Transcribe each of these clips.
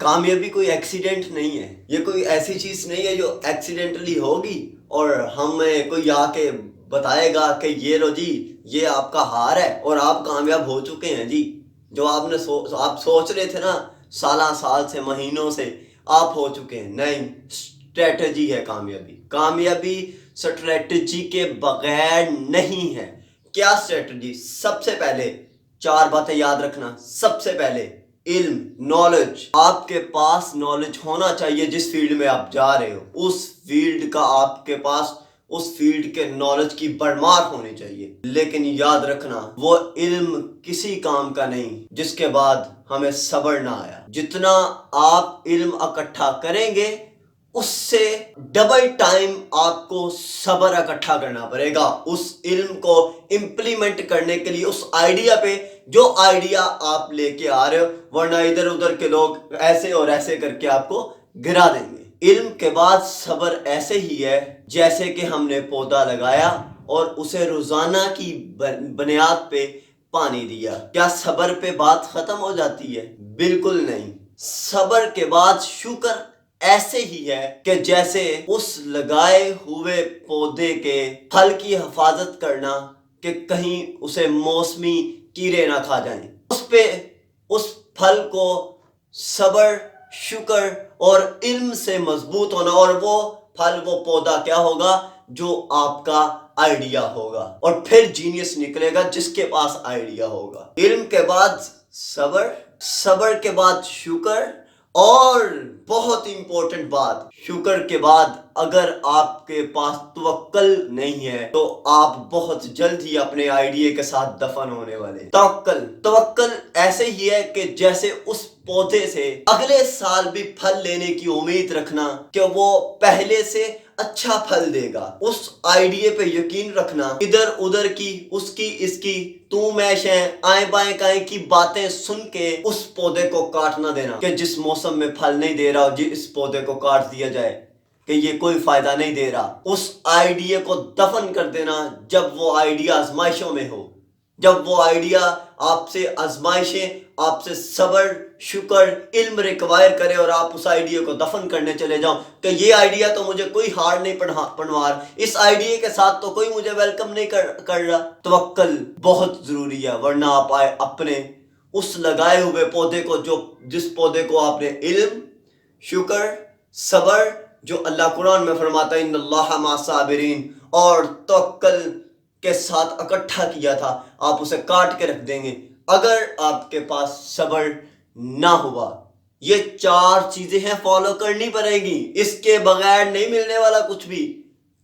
کامیابی کوئی ایکسیڈنٹ نہیں ہے، یہ کوئی ایسی چیز نہیں ہے جو ایکسیڈنٹلی ہوگی اور ہمیں کوئی آ کے بتائے گا کہ یہ لو جی یہ آپ کا ہار ہے اور آپ کامیاب ہو چکے ہیں جی۔ جو آپ سوچ رہے تھے نا سال سے مہینوں سے، آپ ہو چکے ہیں۔ نہیں، اسٹریٹجی ہے کامیابی۔ کامیابی اسٹریٹجی کے بغیر نہیں ہے۔ کیا اسٹریٹجی؟ سب سے پہلے 4 باتیں یاد رکھنا۔ سب سے پہلے علم، نالج۔ آپ کے پاس نالج ہونا چاہیے جس فیلڈ میں آپ جا رہے ہو، اس فیلڈ کا آپ کے پاس اس فیلڈ کے نالج کی بھرمار ہونی چاہیے۔ لیکن یاد رکھنا وہ علم کسی کام کا نہیں جس کے بعد ہمیں صبر نہ آیا۔ جتنا آپ علم اکٹھا کریں گے اس سے ڈبل ٹائم آپ کو صبر اکٹھا کرنا پڑے گا اس علم کو امپلیمنٹ کرنے کے لیے، اس آئیڈیا پہ جو آئیڈیا آپ لے کے آ رہے ہو، ورنہ ادھر ادھر کے لوگ ایسے اور ایسے کر کے آپ کو گرا دیں گے۔ علم کے بعد صبر ایسے ہی ہے جیسے کہ ہم نے پودا لگایا اور اسے روزانہ کی بنیاد پہ پانی دیا۔ کیا صبر پہ بات ختم ہو جاتی ہے؟ بالکل نہیں۔ صبر کے بعد شکر ایسے ہی ہے کہ جیسے اس لگائے ہوئے پودے کے پھل کی حفاظت کرنا کہ کہیں اسے موسمی کیڑے نہ کھا جائیں، اس پھل کو صبر، شکر اور علم سے مضبوط ہونا، اور وہ پھل، وہ پودا کیا ہوگا؟ جو آپ کا آئیڈیا ہوگا، اور پھر جینیس نکلے گا جس کے پاس آئیڈیا ہوگا۔ علم کے بعد صبر، صبر کے بعد شکر، اور بہت امپورٹنٹ بات، شکر کے بعد اگر آپ کے پاس توکل نہیں ہے تو آپ بہت جلد ہی اپنے آئیڈیا کے ساتھ دفن ہونے والے۔ توکل ایسے ہی ہے کہ جیسے اس پودے سے اگلے سال بھی پھل لینے کی امید رکھنا کہ وہ پہلے سے اچھا پھل دے گا۔ اس آئیڈیا پہ یقین رکھنا، ادھر ادھر کی اس کی تو میں شیں آئیں بائیں کائیں کی باتیں سن کے اس پودے کو کاٹ نہ دینا کہ جس موسم میں پھل نہیں دے رہا اس پودے کو کاٹ دیا جائے کہ یہ کوئی فائدہ نہیں دے رہا۔ اس آئیڈیا کو دفن کر دینا جب وہ آئیڈیا آزمائشوں میں ہو، جب وہ آئیڈیا آپ سے آزمائشیں، آپ سے صبر، شکر، علم ریکوائر کرے اور آپ اس آئیڈیا کو دفن کرنے چلے جاؤ کہ یہ آئیڈیا تو مجھے کوئی ہار نہیں پڑھوا رہا، اس آئیڈیا کے ساتھ تو کوئی مجھے ویلکم نہیں کر رہا۔ توکل بہت ضروری ہے، ورنہ آپ اپنے اس لگائے ہوئے پودے کو، جس پودے کو آپ نے علم، شکر، صبر، جو اللہ قرآن میں فرماتا ہے ان اللہ مع الصابرین، اور توکل کے ساتھ اکٹھا کیا تھا، آپ اسے کاٹ کے رکھ دیں گے اگر آپ کے پاس صبر نہ ہوا۔ یہ 4 چیزیں ہیں، فالو کرنی پڑے گی، اس کے بغیر نہیں ملنے والا کچھ بھی۔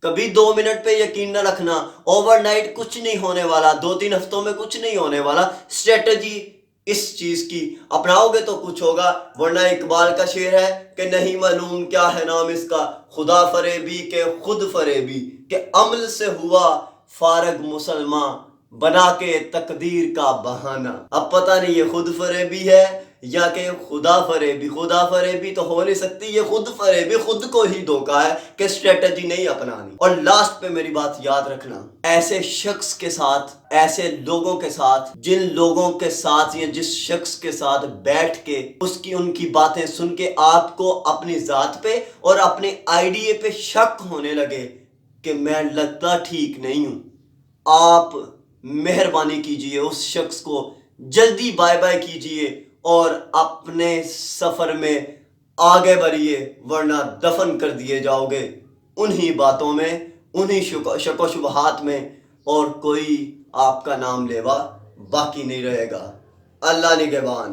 کبھی 2 منٹ پہ یقین نہ رکھنا، اوور نائٹ کچھ نہیں ہونے والا، 2-3 ہفتوں میں کچھ نہیں ہونے والا۔ اسٹریٹجی اس چیز کی اپناؤ گے تو کچھ ہوگا، ورنہ اقبال کا شعر ہے کہ نہیں معلوم کیا ہے نام اس کا، خدا فریبی کہ خود فریبی، کہ عمل سے ہوا فارغ مسلمان بنا کے تقدیر کا بہانہ۔ اب پتہ نہیں یہ خود فریبی ہے یا کہ خدا فریبی۔ خدا فریبی تو ہو نہیں سکتی، یہ خود فریبی، خود کو ہی دھوکا ہے کہ اسٹریٹجی نہیں اپنانی۔ اور لاسٹ پہ میری بات یاد رکھنا، ایسے شخص کے ساتھ، ایسے لوگوں کے ساتھ، جن لوگوں کے ساتھ یا جس شخص کے ساتھ بیٹھ کے ان کی باتیں سن کے آپ کو اپنی ذات پہ اور اپنے آئیڈیا پہ شک ہونے لگے کہ میں لگتا ٹھیک نہیں ہوں، آپ مہربانی کیجئے اس شخص کو جلدی بائے بائے کیجئے اور اپنے سفر میں آگے بڑھیے، ورنہ دفن کر دیے جاؤ گے انہی باتوں میں، انہی شک و شبہات میں، اور کوئی آپ کا نام لیوا باقی نہیں رہے گا۔ اللہ نگہبان۔